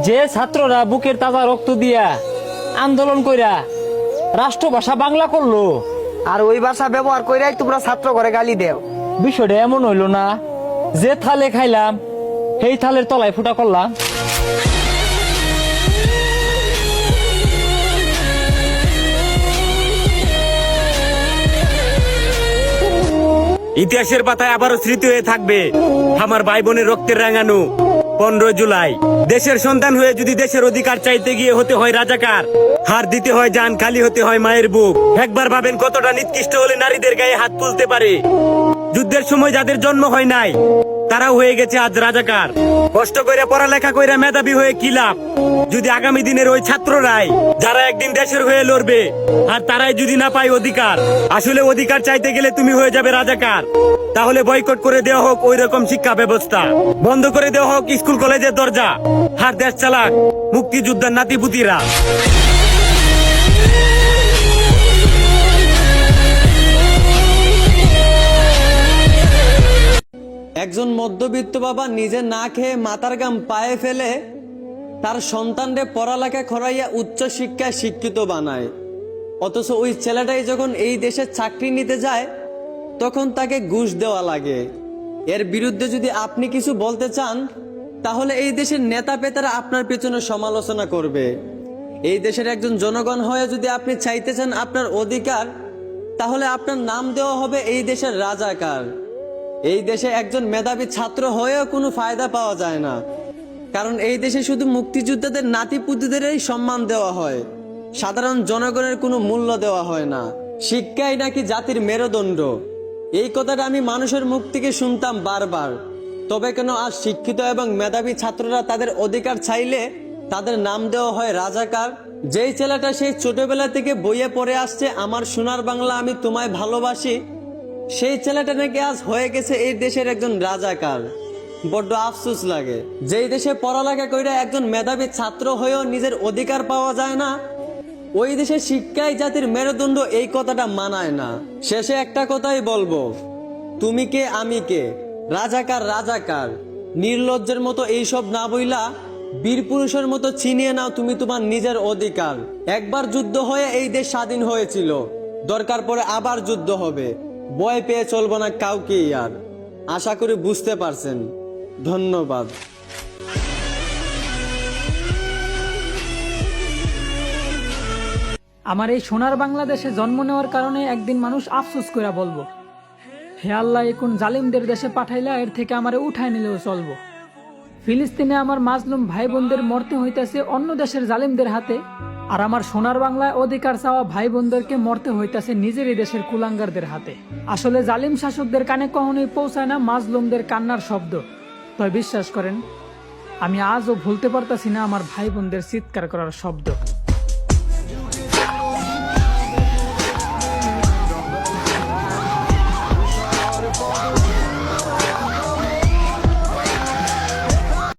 যে ছাত্ররা বুকের তাজা রক্ত দিয়া আন্দোলন কইরা রাষ্ট্রভাষা বাংলা করলো, আর ওই ভাষা ব্যবহার কইরাই তোমরা ছাত্র করে গালি দেও। বিষয়টা এমন হইল না যে থালে খাইলাম সেই থালের তলায় ফুটা করলাম। ইতিহাসের পাতায় আবারও স্মৃতি হয়ে থাকবে আমার ভাই বোনের রক্তের রাঙানো 15 জুলাই। দেশের সন্তান হয়ে যদি দেশের অধিকার চাইতে গিয়ে হতে হয় রাজাকার, হার দিতে হয় জান, খালি হতে হয় মায়ের বুক। একবার ভাবেন কতটা নিকৃষ্ট হলে নারীদের গায়ে হাত তুলতে পারে। যুদ্ধের সময় যাদের জন্ম হয় নাই তারাও হয়ে গেছে আজ রাজাকার। কষ্ট কইরা পড়ালেখা কইরা মেধাবী হয়ে কি লাভ যদি আগামী দিনের ওই ছাত্ররাই যারা একদিন দেশের হয়ে লড়বে আর তারাই যদি না পায় অধিকার। আসলে অধিকার চাইতে গেলে তুমি হয়ে যাবে রাজাকার। তাহলে বয়কট করে দেওয়া হোক ওই রকম শিক্ষা ব্যবস্থা, বন্ধ করে দেওয়া হোক স্কুল কলেজের দরজা। আর দেশ চালাক মুক্তিযোদ্ধার নাতিপুতিরা। একজন মধ্যবিত্ত বাবা নিজে না খেয়ে মাথার গাম পায়ে ফেলে তার সন্তানরে পড়ালেখা করাইয়া উচ্চ শিক্ষায় শিক্ষিত বানায়, অথচ ওই ছেলেটাই যখন এই দেশে চাকরি নিতে যায় তখন তাকে ঘুষ দেওয়া লাগে। এর বিরুদ্ধে যদি আপনি কিছু বলতে চান তাহলে এই দেশের নেতা পেতারা আপনার পেছনে সমালোচনা করবে। এই দেশের একজন জনগণ হয়ে যদি আপনি চাইতে চান আপনার অধিকার, তাহলে আপনার নাম দেওয়া হবে এই দেশের রাজাকার। এই দেশে একজন মেধাবী ছাত্র হয়েও কোনো ফায়দা পাওয়া যায় না, কারণ এই দেশে শুধু মুক্তিযোদ্ধাদের নাতিপুতিদেরই সম্মান দেওয়া হয়, সাধারণ জনগণের কোনো মূল্য দেওয়া হয় না। শিক্ষাই নাকি জাতির মেরুদণ্ড, এই কথাটা আমি মানুষের মুখ থেকে শুনতাম বারবার। তবে কেন আজ শিক্ষিত এবং মেধাবী ছাত্ররা তাদের অধিকার চাইলে তাদের নাম দেওয়া হয় রাজাকার? যেই ছেলেটা সেই ছোটবেলা থেকে বইয়ে পড়ে আসছে আমার সোনার বাংলা আমি তোমায় ভালোবাসি, সেই ছেলেটা নাকি আজ হয়ে গেছে এই দেশের একজন রাজাকার। বড্ড আফসোস লাগে, যেই দেশে পড়ালেখা কইরা একজন মেধাবী ছাত্র হয়েও নিজের অধিকার পাওয়া যায় না, ওই দেশে শিক্ষাই জাতির মেরুদণ্ড, এই কথাটা মানায় না। শেষে একটা কথাই বলবো, তুমি কে আমি কে, রাজাকার রাজাকার। নির্লজ্জের মতো এইসব না বইলা বীর পুরুষের মতো ছিনিয়ে নাও তুমি তোমার নিজের অধিকার। একবার যুদ্ধ হয়ে এই দেশ স্বাধীন হয়েছিল, দরকার পড়ে আবার যুদ্ধ হবে, ভয় পেয়ে চলবো না কাউকে। আর আশা করি বুঝতে পারছেন। ধন্যবাদ। আমার এই সোনার বাংলাদেশে জন্ম নেওয়ার কারণে একদিন মানুষ আফসোস করে বলবো, হে আল্লাহ, এখন জালিমদের দেশে পাঠাইলা, এর থেকে আমারে উঠায় নিলেও চলবো। ফিলিস্তিনে আমার মাজলুম ভাই বোনদের মরতে হইতাছে অন্য দেশের জালিমদের হাতে, আর আমার সোনার বাংলায় অধিকার চাওয়া ভাই বোনদেরকে মরতে হইতাছে নিজেরই দেশের কুলাঙ্গারদের হাতে। আসলে জালিম শাসকদের কানে কখনোই পৌঁছায় না মাজলুমদের কান্নার শব্দ। তবে বিশ্বাস করেন, আমি আজও ভুলতে পারতাছি না আমার ভাই বোনদের চিৎকার করার শব্দ।